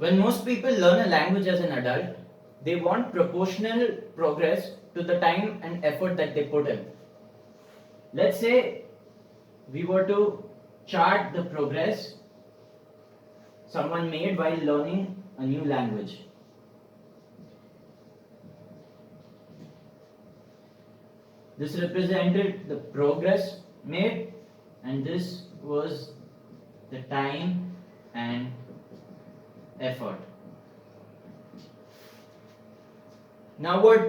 When most people learn a language as an adult, they want proportional progress to the time and effort that they put in. Let's say we were to chart the progress someone made while learning a new language. This represented the progress made, and this was the time and effort. Now, what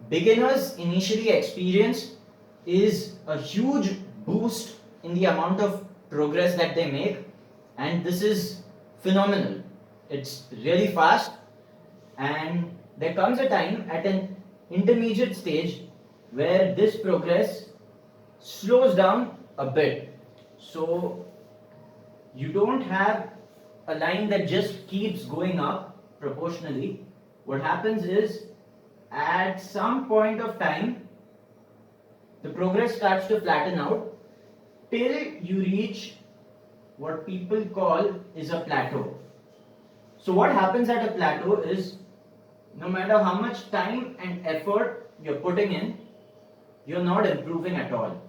beginners initially experience is a huge boost in the amount of progress that they make, and this is phenomenal. It's really fast, and there comes a time at an intermediate stage where this progress slows down a bit. So you don't have a line that just keeps going up proportionally. What happens is, at some point of time, the progress starts to flatten out till you reach what people call is a plateau. So what happens at a plateau is, no matter how much time and effort you're putting in, you're not improving at all.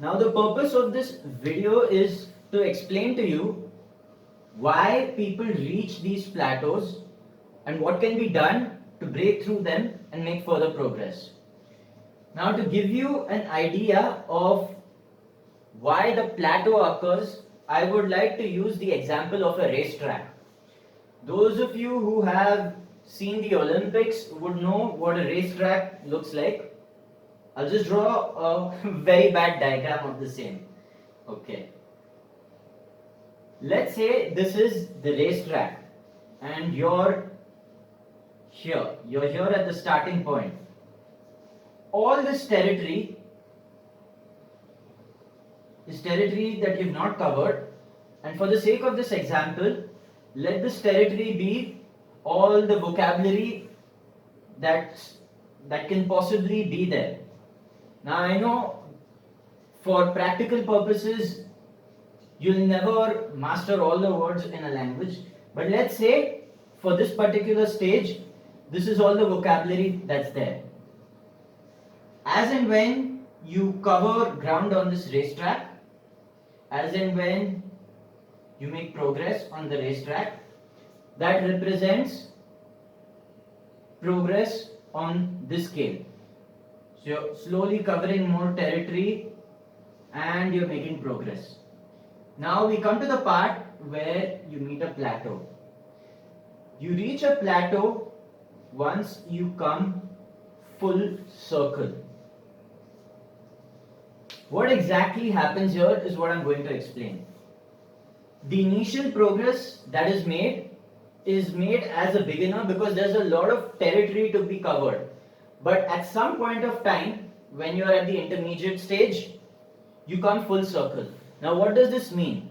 Now the purpose of this video is to explain to you why people reach these plateaus and what can be done to break through them and make further progress. Now, to give you an idea of why the plateau occurs, I would like to use the example of a racetrack. Those of you who have seen the Olympics would know what a racetrack looks like. I'll just draw a very bad diagram of the same. Okay. Let's say this is the racetrack and you're here. You're here at the starting point. All this territory is territory that you've not covered, and for the sake of this example, let this territory be all the vocabulary that can possibly be there. Now I know for practical purposes you'll never master all the words in a language, but let's say for this particular stage, this is all the vocabulary that's there. As and when you cover ground on this racetrack, as and when you make progress on the racetrack, that represents progress on this scale. So you're slowly covering more territory and you're making progress. Now we come to the part where you meet a plateau. You reach a plateau once you come full circle. What exactly happens here is what I'm going to explain. The initial progress that is made as a beginner because there's a lot of territory to be covered. But at some point of time, when you are at the intermediate stage, you come full circle. Now what does this mean?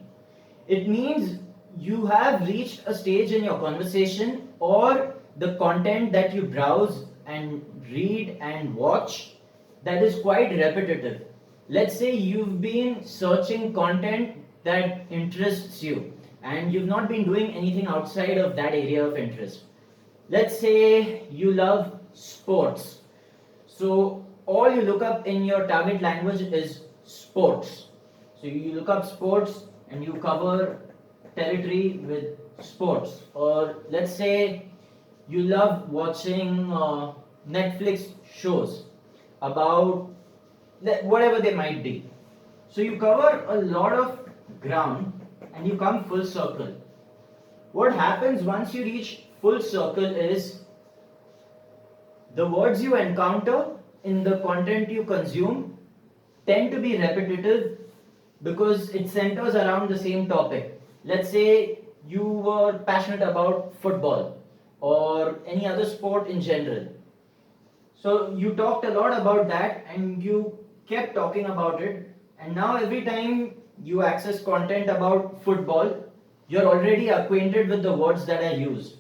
It means you have reached a stage in your conversation or the content that you browse and read and watch that is quite repetitive. Let's say you've been searching content that interests you and you've not been doing anything outside of that area of interest. Let's say you love sports. So all you look up in your target language is sports. So you look up sports and you cover territory with sports. Or let's say you love watching Netflix shows about whatever they might be. So you cover a lot of ground and you come full circle. What happens once you reach full circle is the words you encounter in the content you consume tend to be repetitive because it centers around the same topic. Let's say you were passionate about football or any other sport in general. So you talked a lot about that and you kept talking about it, and now every time you access content about football, you're already acquainted with the words that are used.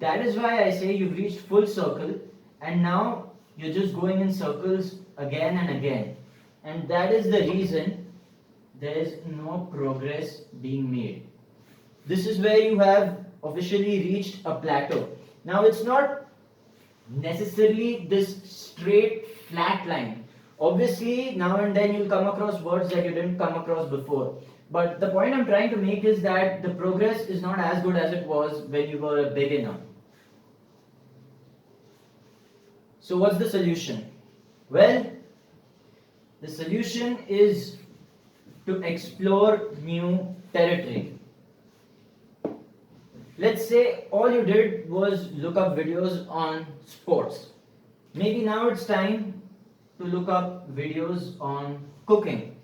That is why I say you've reached full circle and now you're just going in circles again and again. And that is the reason there is no progress being made. This is where you have officially reached a plateau. Now it's not necessarily this straight flat line. Obviously, now and then you'll come across words that you didn't come across before. But the point I'm trying to make is that the progress is not as good as it was when you were a beginner. So what's the solution? Well, the solution is to explore new territory. Let's say all you did was look up videos on sports. Maybe now it's time to look up videos on cooking.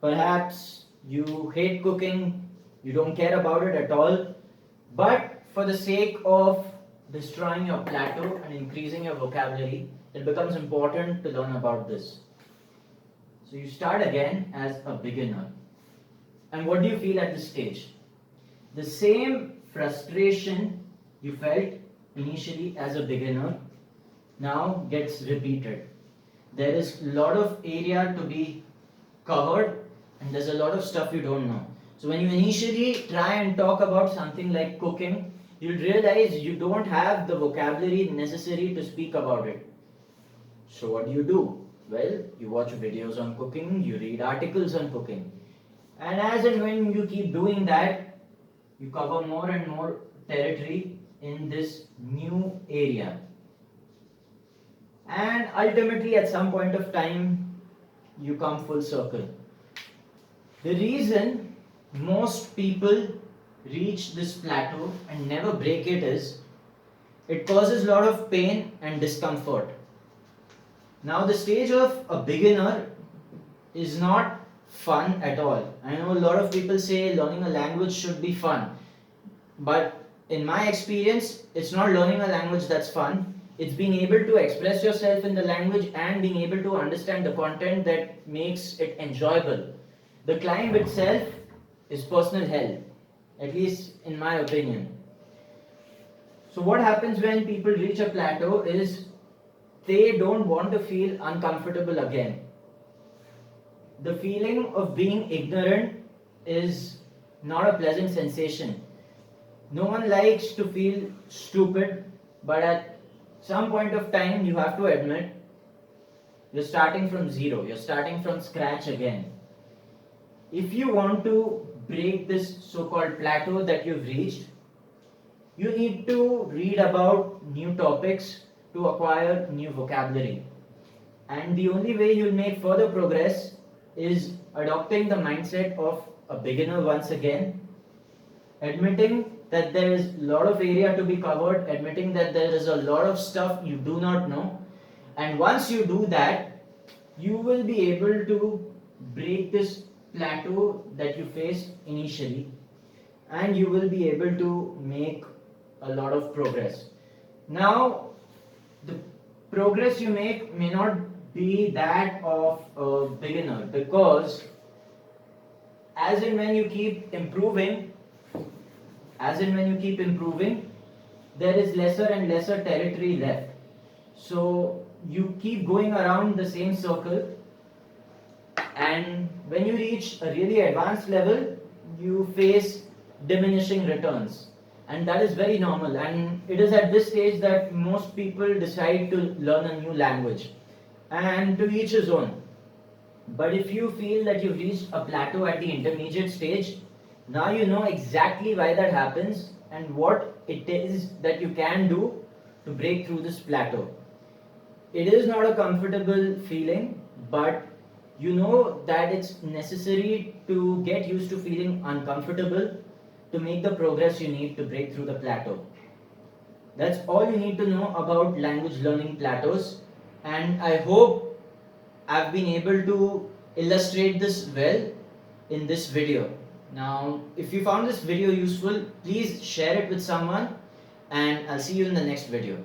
Perhaps you hate cooking, you don't care about it at all, but for the sake of destroying your plateau and increasing your vocabulary, it becomes important to learn about this. So you start again as a beginner. And what do you feel at this stage? The same frustration you felt initially as a beginner now gets repeated. There is a lot of area to be covered and there's a lot of stuff you don't know. So when you initially try and talk about something like cooking, you'll realize you don't have the vocabulary necessary to speak about it. So what do? Well, you watch videos on cooking, you read articles on cooking. And as and when you keep doing that, you cover more and more territory in this new area. And ultimately, at some point of time, you come full circle. The reason most people reach this plateau and never break it is it causes a lot of pain and discomfort. Now, the stage of a beginner is not fun at all. I know a lot of people say learning a language should be fun, but in my experience, it's not learning a language that's fun. It's being able to express yourself in the language and being able to understand the content that makes it enjoyable. The climb itself is personal hell, at least in my opinion. So what happens when people reach a plateau is they don't want to feel uncomfortable again. The feeling of being ignorant is not a pleasant sensation. No one likes to feel stupid, but at some point of time you have to admit you're starting from zero, you're starting from scratch again. If you want to break this so-called plateau that you've reached, you need to read about new topics to acquire new vocabulary. And the only way you'll make further progress is adopting the mindset of a beginner once again, admitting that there is a lot of area to be covered, admitting that there is a lot of stuff you do not know, and once you do that, you will be able to break this plateau that you faced initially, and you will be able to make a lot of progress. Now, the progress you make may not be that of a beginner, because as and when you keep improving, there is lesser and lesser territory left. So you keep going around the same circle, and when you reach a really advanced level, you face diminishing returns. And that is very normal. And it is at this stage that most people decide to learn a new language. And to each his own. But if you feel that you've reached a plateau at the intermediate stage, now you know exactly why that happens and what it is that you can do to break through this plateau. It is not a comfortable feeling, but you know that it's necessary to get used to feeling uncomfortable to make the progress you need to break through the plateau. That's all you need to know about language learning plateaus, and I hope I've been able to illustrate this well in this video. Now, if you found this video useful, please share it with someone, and I'll see you in the next video.